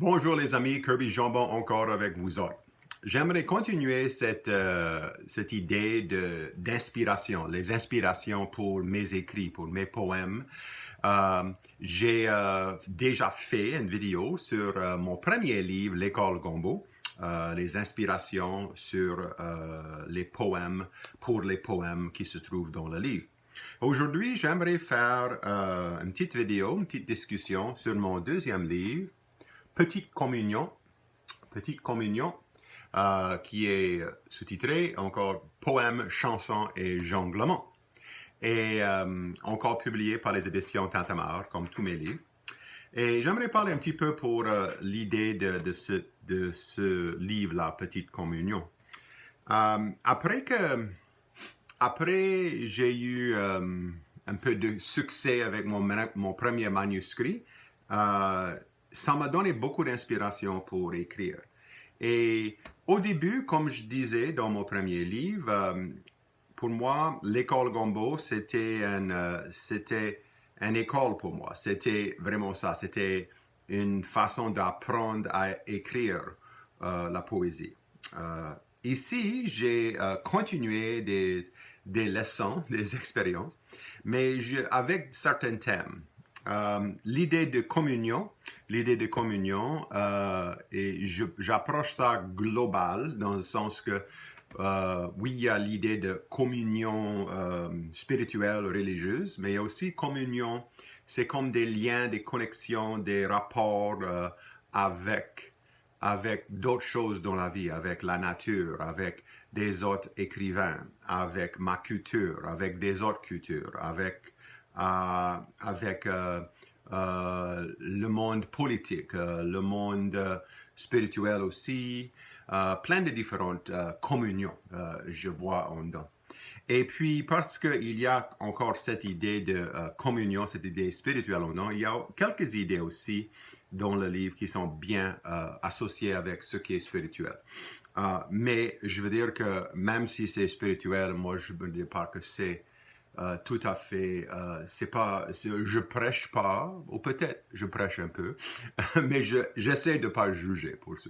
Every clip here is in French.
Bonjour les amis, Kirby Jambon encore avec vous autres. J'aimerais continuer cette idée d'inspiration, les inspirations pour mes écrits, pour mes poèmes. J'ai déjà fait une vidéo sur mon premier livre, L'école Gombo, les inspirations sur les poèmes, pour les poèmes qui se trouvent dans le livre. Aujourd'hui, j'aimerais faire une petite vidéo, une petite discussion sur mon deuxième livre, Petite Communion, qui est sous-titré encore Poèmes, chansons et jonglements, et encore publié par les éditions Tintamarre, comme tous mes livres. Et j'aimerais parler un petit peu pour l'idée de ce livre-là, Petite Communion. Après j'ai eu un peu de succès avec mon premier manuscrit, ça m'a donné beaucoup d'inspiration pour écrire. Et au début, comme je disais dans mon premier livre, pour moi, l'école Gombo, c'était une école pour moi. C'était vraiment ça. C'était une façon d'apprendre à écrire la poésie. Ici, j'ai continué des leçons, des expériences, mais avec certains thèmes. L'idée de communion, et j'approche ça global dans le sens que oui, il y a l'idée de communion spirituelle, religieuse, mais il y a aussi communion, c'est comme des liens, des connexions, des rapports avec d'autres choses dans la vie, avec la nature, avec des autres écrivains, avec ma culture, avec des autres cultures, avec le monde politique, le monde spirituel aussi, plein de différentes communions, je vois en dedans. Et puis, parce qu'il y a encore cette idée de communion, cette idée spirituelle en dedans, il y a quelques idées aussi dans le livre qui sont bien associées avec ce qui est spirituel. Mais je veux dire que même si c'est spirituel, moi je ne me dis pas que c'est tout à fait, c'est pas, je prêche pas, ou peut-être je prêche un peu, mais j'essaie de pas juger pour ça.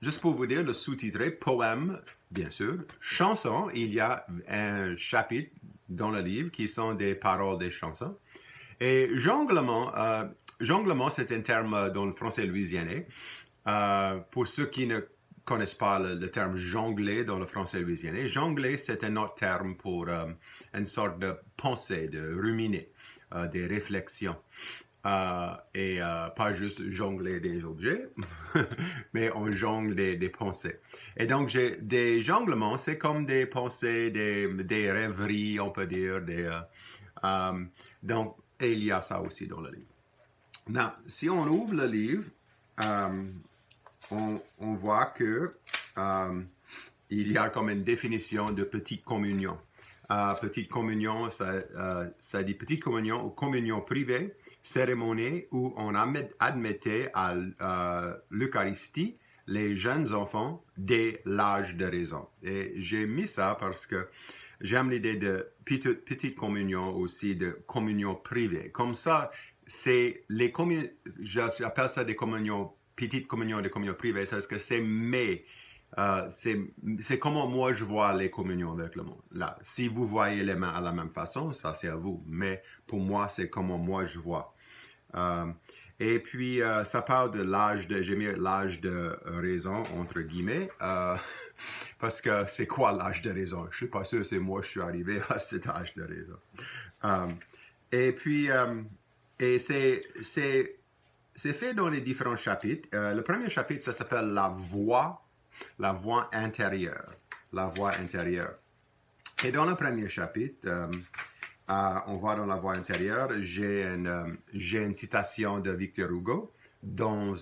Juste pour vous dire, le sous-titré, poème, bien sûr, chanson, il y a un chapitre dans le livre qui sont des paroles des chansons. Et jonglement, c'est un terme dans le français louisianais. Pour ceux qui ne connaissent pas le terme jongler dans le français louisianais, jongler, c'est un autre terme pour une sorte de pensée, de ruminer, des réflexions. Et pas juste jongler des objets, mais on jongle des pensées. Et donc, des jonglements, c'est comme des pensées, des rêveries, on peut dire. Donc, et il y a ça aussi dans le livre. Maintenant, si on ouvre le livre, on voit que il y a comme une définition de petite communion. Petite communion, ça dit petite communion ou communion privée, cérémonie où on admettait à l'Eucharistie les jeunes enfants dès l'âge de raison. Et j'ai mis ça parce que j'aime l'idée de petite communion aussi, de communion privée. Comme ça, c'est les communions, j'appelle ça des communions, petites communions, des communions privées, parce que c'est c'est comment moi je vois les communions avec le monde. Là, si vous voyez les mains à la même façon, ça c'est à vous. Mais pour moi, c'est comment moi je vois. Et puis, ça parle de j'ai mis l'âge de raison, entre guillemets, parce que c'est quoi l'âge de raison? Je ne suis pas sûr, c'est moi je suis arrivé à cet âge de raison. Et puis, et c'est fait dans les différents chapitres. Le premier chapitre, ça s'appelle la voix intérieure. La voix intérieure. Et dans le premier chapitre, on voit dans la voix intérieure, j'ai une citation de Victor Hugo dans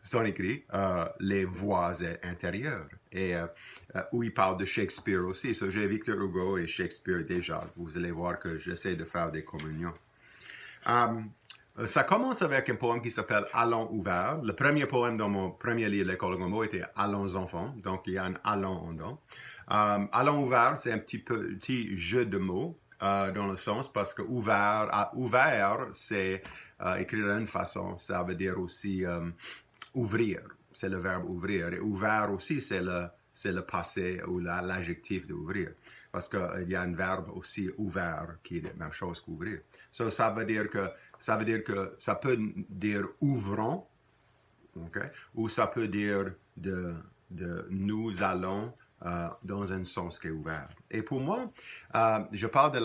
son écrit, les voix intérieures, et où il parle de Shakespeare aussi. So, j'ai Victor Hugo et Shakespeare déjà. Vous allez voir que j'essaie de faire des communions. Ça commence avec un poème qui s'appelle Allons ouverts. Le premier poème dans mon premier livre, L'école Gombo, était Allons enfants. Donc, il y a un allons en dedans. Allons ouverts, c'est un petit jeu de mots. dans le sens parce que ouvert, c'est écrit d'une façon, ça veut dire aussi ouvrir, c'est le verbe ouvrir. Et ouvert aussi, c'est le passé ou l'adjectif d'ouvrir. Parce qu'il y a un verbe aussi ouvert qui est la même chose qu'ouvrir. So, ça veut dire que ça peut dire ouvrons, okay? Ou ça peut dire de nous allons dans un sens qui est ouvert. Et pour moi, je parle de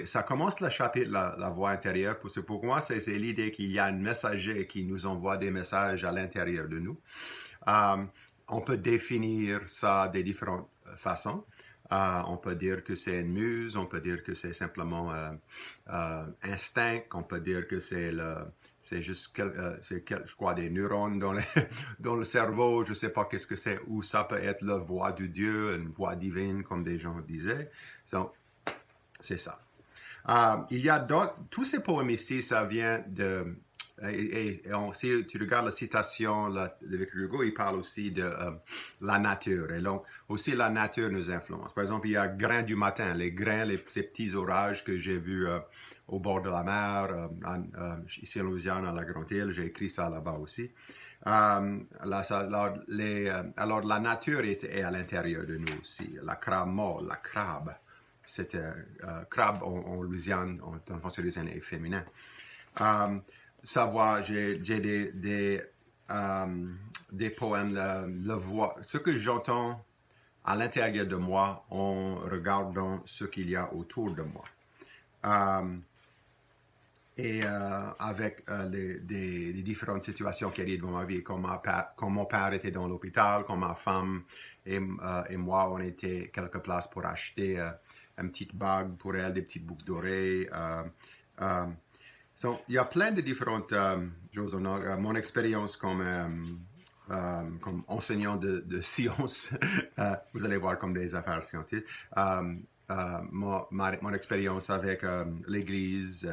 ça commence le chapitre la voix intérieure, parce que pour moi, c'est l'idée qu'il y a un messager qui nous envoie des messages à l'intérieur de nous. On peut définir ça de différentes façons. On peut dire que c'est une muse, on peut dire que c'est simplement instinct, on peut dire que c'est juste, je crois, des neurones dans le cerveau, je ne sais pas qu'est-ce que c'est, ou ça peut être la voix de Dieu, une voix divine, comme des gens disaient. Donc, c'est ça. Il y a d'autres, tous ces poèmes ici, ça vient de... si tu regardes la citation de Victor Hugo, il parle aussi de la nature. Et donc, aussi la nature nous influence. Par exemple, il y a Grains du matin, les grains, ces petits orages que j'ai vus au bord de la mer, ici en Louisiane, à la Grande-Île. J'ai écrit ça là-bas aussi. Alors, la nature est à l'intérieur de nous aussi. La crabe molle, la crabe. C'était crabe en Louisiane, en français louisianais, est féminin. Savoir, j'ai des poèmes, le voix, ce que j'entends à l'intérieur de moi en regardant ce qu'il y a autour de moi. Avec des différentes situations qui arrivent dans ma vie, comme mon père était dans l'hôpital, comme ma femme et moi, on était quelque place pour acheter une petite bague pour elle, des petites boucles d'oreilles. So, il y a plein de différentes choses. Mon expérience comme enseignant de sciences, vous allez voir comme des affaires scientifiques. Mon expérience avec l'Église,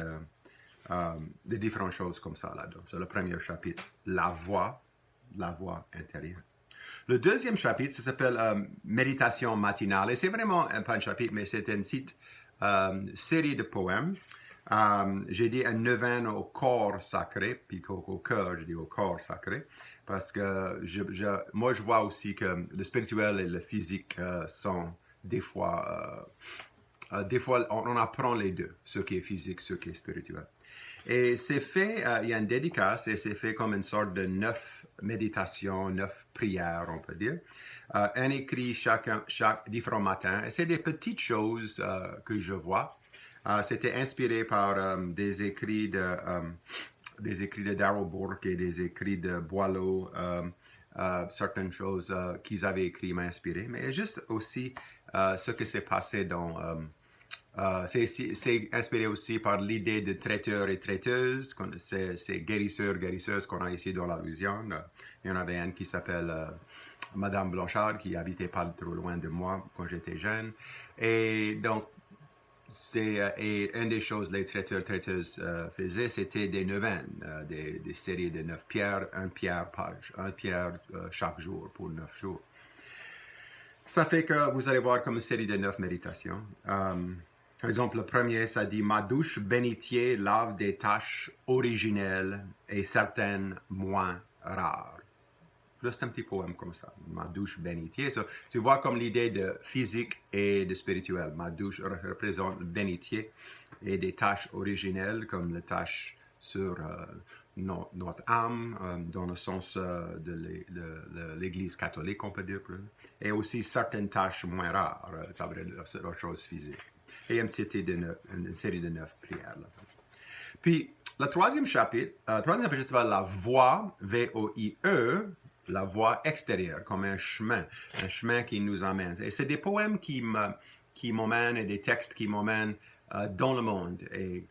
des différentes choses comme ça là-dedans. C'est le premier chapitre, la voix intérieure. Le deuxième chapitre, ça s'appelle Méditation matinale. Et c'est vraiment pas un chapitre, mais c'est une série de poèmes. J'ai dit un neuvaine au corps sacré, puis au cœur, je dis au corps sacré, parce que moi je vois aussi que le spirituel et le physique sont des fois on apprend les deux, ce qui est physique, ce qui est spirituel. Et c'est fait, il y a une dédicace et c'est fait comme une sorte de 9 méditations, 9 prières, on peut dire. Un écrit chaque différent matin. Et c'est des petites choses que je vois. C'était inspiré par des écrits de Darrell Bourke et des écrits de Boileau. Certaines choses qu'ils avaient écrites m'ont inspiré. Mais juste aussi ce que s'est passé dans... c'est inspiré aussi par l'idée de traiteurs et traiteuses, ces guérisseurs qu'on a ici dans la Louisiane. Il y en avait un qui s'appelle Madame Blanchard, qui habitait pas trop loin de moi quand j'étais jeune. Et donc, et une des choses que les traiteuses faisaient, c'était des neuvaines, des séries de 9 pierres, une pierre chaque jour pour 9 jours. Ça fait que vous allez voir comme une série de 9 méditations. Par exemple, le premier, ça dit « Ma douche bénitier lave des tâches originelles et certaines moins rares. » Juste un petit poème comme ça, « Ma douche bénitier ». So, tu vois comme l'idée de physique et de spirituel. Ma douche représente le bénitier et des tâches originelles comme les tâches sur notre âme, dans le sens de l'Église catholique, on peut dire. Et aussi certaines tâches moins rares, ça veut dire la chose physique. Et une série de 9 prières. Là. Puis, le troisième chapitre, c'est la voie, V-O-I-E, la voie extérieure, comme un chemin qui nous emmène. Et c'est des poèmes qui m'emmènent et des textes qui m'emmènent dans le monde et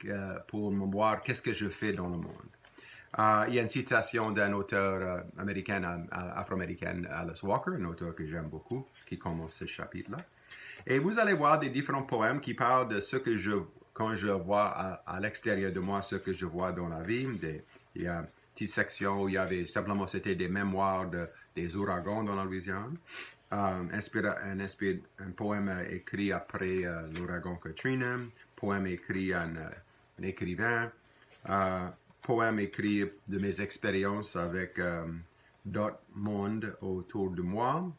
pour me voir qu'est-ce que je fais dans le monde. Il y a une citation d'un auteur afro-américain, Alice Walker, un auteur que j'aime beaucoup, qui commence ce chapitre-là. Et vous allez voir des différents poèmes qui parlent de ce que quand je vois à l'extérieur de moi, ce que je vois dans la vie. Il y a une petite section où il y avait simplement, c'était des mémoires des ouragans dans la Louisiane. un poème écrit après l'ouragan Katrina, poème écrit un écrivain, poème écrit de mes expériences avec d'autres mondes autour de moi.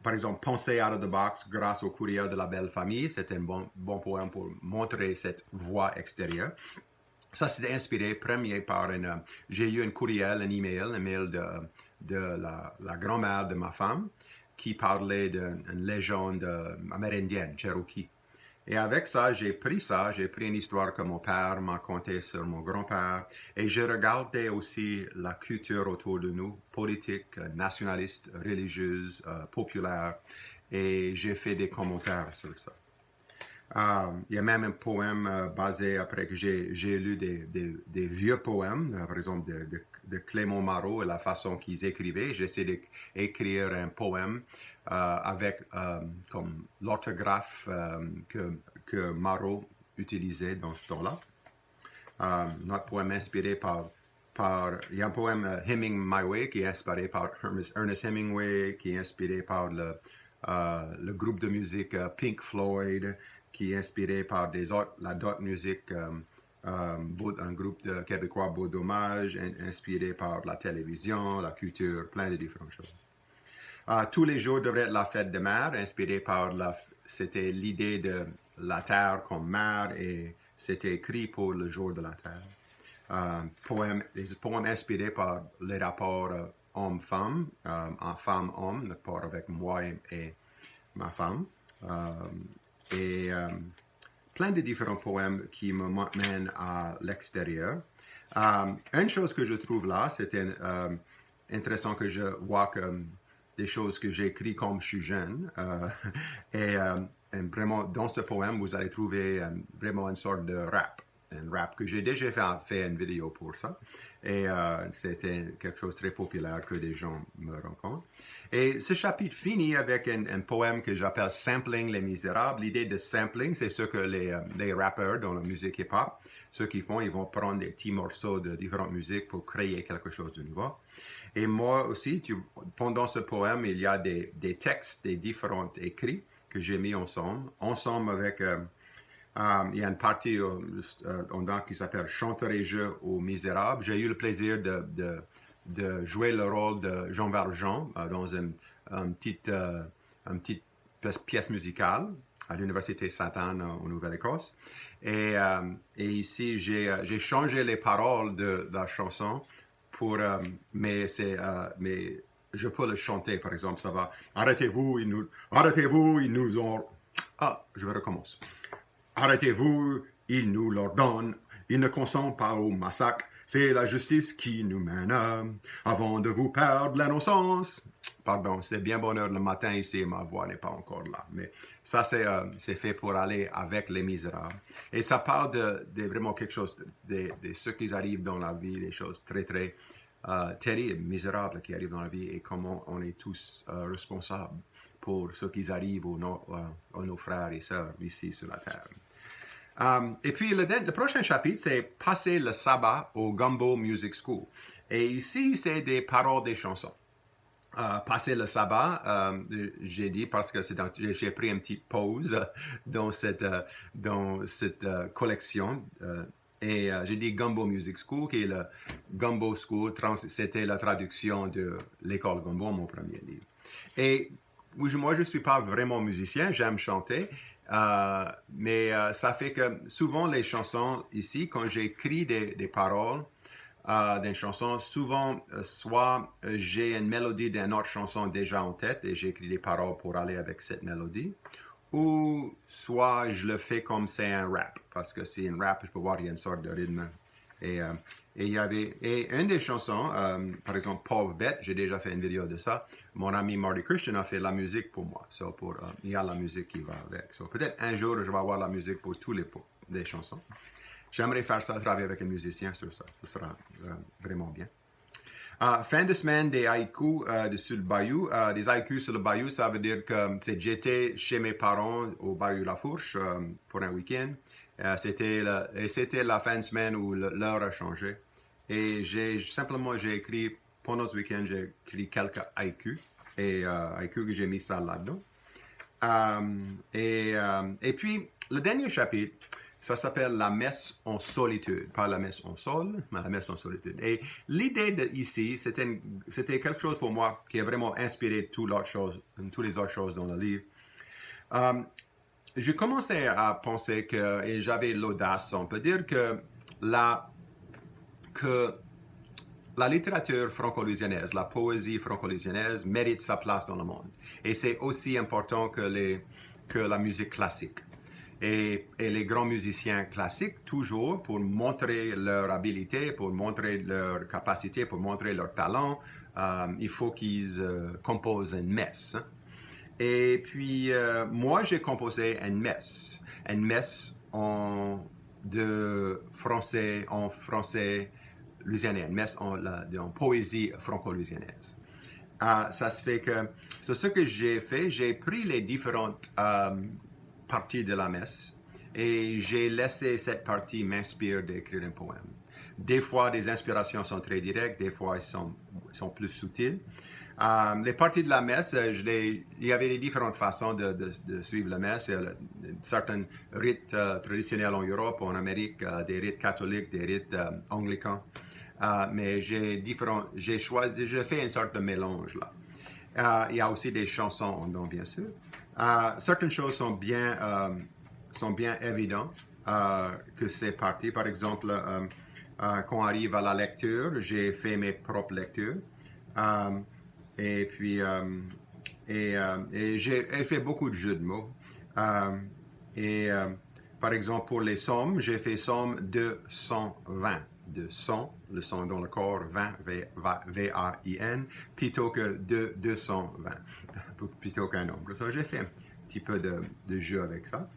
Par exemple, Penser out of the box grâce au courrier de la belle famille, c'est un bon poème pour montrer cette voix extérieure. Ça, c'était inspiré, premier, par j'ai eu un courriel, un email de la grand-mère de ma femme qui parlait d'une légende amérindienne, Cherokee. Et avec ça, j'ai pris une histoire que mon père m'a contée sur mon grand-père, et j'ai regardé aussi la culture autour de nous, politique, nationaliste, religieuse, populaire, et j'ai fait des commentaires sur ça. Il y a même un poème basé après que j'ai lu des vieux poèmes, par exemple de Clément Marot et la façon qu'ils écrivaient. J'ai essayé d'écrire un poème avec comme l'orthographe que Marot utilisait dans ce temps-là. Notre poème inspiré il y a un poème Hemming My Way qui est inspiré par Ernest Hemingway, qui est inspiré par le groupe de musique Pink Floyd, qui est inspiré par d'autres musique, un groupe de Québécois, Beau Dommage, inspiré par la télévision, la culture, plein de différentes choses. Tous les jours devraient être la fête de mer, inspiré par c'était l'idée de la terre comme mer, et c'était écrit pour le jour de la terre. Des poèmes inspirés par les rapports homme-femme, femme-homme, le rapport avec moi et ma femme. Et plein de différents poèmes qui me mènent à l'extérieur. Une chose que je trouve là, c'était intéressant que je vois que des choses que j'ai écrites comme je suis jeune. Et vraiment, dans ce poème, vous allez trouver vraiment une sorte de rap. Un rap que j'ai déjà fait une vidéo pour ça. Et c'était quelque chose de très populaire que des gens me rencontrent. Et ce chapitre finit avec un poème que j'appelle Sampling les Misérables. L'idée de sampling, c'est ce que les rappeurs dans la musique hip-hop, ce qu'ils font, ils vont prendre des petits morceaux de différentes musiques pour créer quelque chose de nouveau. Et moi aussi, pendant ce poème, il y a des textes, des différents écrits que j'ai mis ensemble avec... il y a une partie qui s'appelle Chanterai-je aux Misérables. J'ai eu le plaisir de jouer le rôle de Jean Valjean dans une petite pièce musicale à l'Université Sainte-Anne en Nouvelle-Écosse. Et ici, j'ai changé les paroles de la chanson mais je peux le chanter, par exemple, ça va. Arrêtez-vous, ils nous ont... Ah, je recommence. Arrêtez-vous, ils nous l'ordonnent, ils ne consentent pas au massacre, c'est la justice qui nous mène avant de vous perdre l'innocence. Pardon, c'est bien bonne heure le matin ici, ma voix n'est pas encore là, mais ça c'est fait pour aller avec les misérables. Et ça parle de vraiment quelque chose, de ce qui arrive dans la vie, des choses très très terribles, misérables qui arrivent dans la vie, et comment on est tous responsables pour ce qui arrive à nos frères et sœurs ici sur la terre. Et puis le prochain chapitre, c'est Passer le sabbat au Gumbo Music School. Et ici, c'est des paroles des chansons. Passer le sabbat, j'ai dit parce que j'ai pris une petite pause dans cette collection. Et j'ai dit Gumbo Music School, qui est le Gumbo School, c'était la traduction de l'école Gumbo, mon premier livre. Et moi, je ne suis pas vraiment musicien, j'aime chanter. Mais ça fait que souvent les chansons ici, quand j'écris des paroles d'une chanson, souvent soit j'ai une mélodie d'une autre chanson déjà en tête et j'écris des paroles pour aller avec cette mélodie, ou soit je le fais comme c'est un rap, parce que c'est un rap, je peux voir il y a une sorte de rythme. Et une des chansons, par exemple, Pauvre Bête, j'ai déjà fait une vidéo de ça. Mon ami Marty Christian a fait la musique pour moi. Il y a la musique qui va avec. Peut-être un jour, je vais avoir la musique pour tous les chansons. J'aimerais faire ça, travailler avec un musicien sur ça. Ce sera vraiment bien. Fin de semaine, des haïkus sur le bayou. Des haïkus sur le bayou, ça veut dire que j'étais chez mes parents au bayou La Fourche pour un week-end. C'était la fin de semaine où l'heure a changé. Et j'ai écrit pendant ce week-end, j'ai écrit quelques haïkus, et haïkus que j'ai mis ça là-dedans. Et puis, le dernier chapitre, ça s'appelle La messe en solitude, pas la messe en sol, mais la messe en solitude. Et l'idée ici, c'était quelque chose pour moi qui a vraiment inspiré toutes les autres choses dans le livre. Je commençais à penser que, et j'avais l'audace, on peut dire que la littérature franco-louisianaise, la poésie franco-louisianaise mérite sa place dans le monde. Et c'est aussi important que la musique classique. Et les grands musiciens classiques, toujours pour montrer leur habileté, pour montrer leur capacité, pour montrer leur talent, il faut qu'ils composent une messe. Et puis, moi, j'ai composé une messe en français louisianais, une messe en poésie franco-louisianaise. Ça se fait que, c'est ce que j'ai fait, j'ai pris les différentes partie de la messe et j'ai laissé cette partie m'inspirer d'écrire un poème. Des fois, les inspirations sont très directes, des fois, elles sont plus subtiles. Les parties de la messe, il y avait des différentes façons de suivre la messe. Il y a certains rites traditionnels en Europe, en Amérique, des rites catholiques, des rites anglicans. Mais j'ai fait une sorte de mélange là. Il y a aussi des chansons en don, bien sûr. Certaines choses sont bien évidentes que c'est parti. Par exemple, quand on arrive à la lecture, j'ai fait mes propres lectures. Et puis, j'ai fait beaucoup de jeux de mots. Par exemple, pour les psaumes, j'ai fait psaume 220. De son, le son dans le corps, 20, V-A-I-N, plutôt que 220, plutôt qu'un nombre. Donc, j'ai fait un petit peu de jeu avec ça.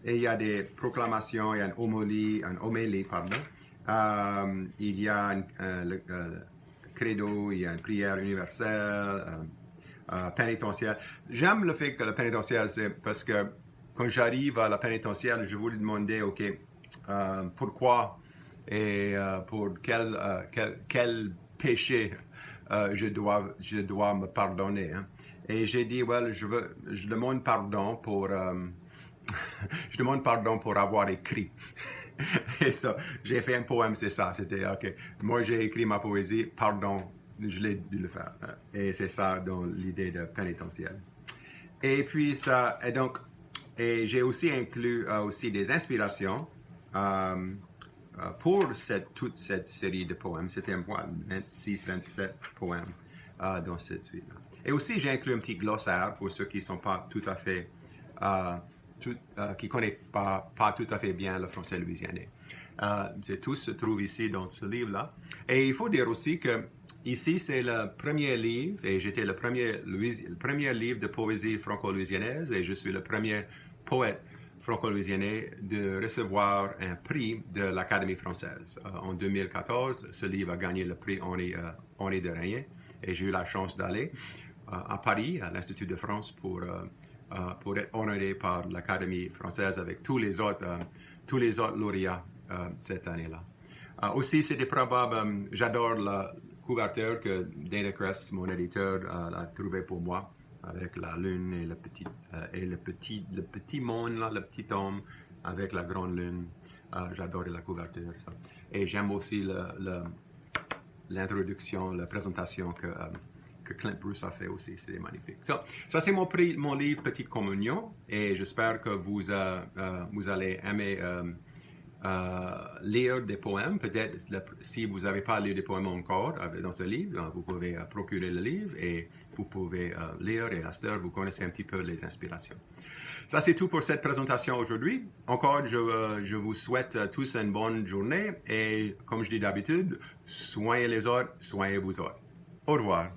Et il y a des proclamations, il y a une homélie, pardon. Il y a le credo, il y a une prière universelle, pénitentielle. J'aime le fait que le pénitentiel, c'est parce que quand j'arrive à la pénitentielle, je voulais demander, OK, pourquoi et pour quel péché je dois me pardonner. Hein. Et j'ai dit, je demande pardon pour je demande pardon pour avoir écrit. Et ça, j'ai fait un poème, c'est ça. C'était, OK, moi j'ai écrit ma poésie, pardon, je l'ai dû le faire. Et c'est ça dans l'idée de pénitentiel. Et puis ça, et j'ai aussi inclus aussi des inspirations pour toute cette série de poèmes. C'était 26-27 poèmes dans cette suite-là. Et aussi, j'ai inclus un petit glossaire pour ceux qui ne sont pas tout à fait, qui ne connaissent pas tout à fait bien le français louisianais. Tout se trouve ici dans ce livre-là. Et il faut dire aussi que ici, c'est le premier livre, et j'étais le premier livre de poésie franco-louisianaise, et je suis le premier poète franco-louisianais de recevoir un prix de l'Académie française. En 2014, ce livre a gagné le prix Henri de Régnier, et j'ai eu la chance d'aller à Paris, à l'Institut de France, pour être honoré par l'Académie française avec tous les autres lauréats cette année-là. Aussi, c'était probable, j'adore la couverture que Dana Cress, mon éditeur, a trouvé pour moi, avec la lune et le petit monde, là, le petit homme avec la grande lune. J'adore la couverture. Ça. Et j'aime aussi l'introduction, la présentation que Clint Bruce a fait aussi. C'est magnifique. Ça c'est mon livre Petite Communion. Et j'espère que vous allez aimer lire des poèmes. Peut-être si vous n'avez pas lu des poèmes encore dans ce livre, vous pouvez procurer le livre et vous pouvez lire et à cette heure, vous connaissez un petit peu les inspirations. Ça, c'est tout pour cette présentation aujourd'hui. Encore, je vous souhaite tous une bonne journée et comme je dis d'habitude, soignez les autres, soignez vous autres. Au revoir.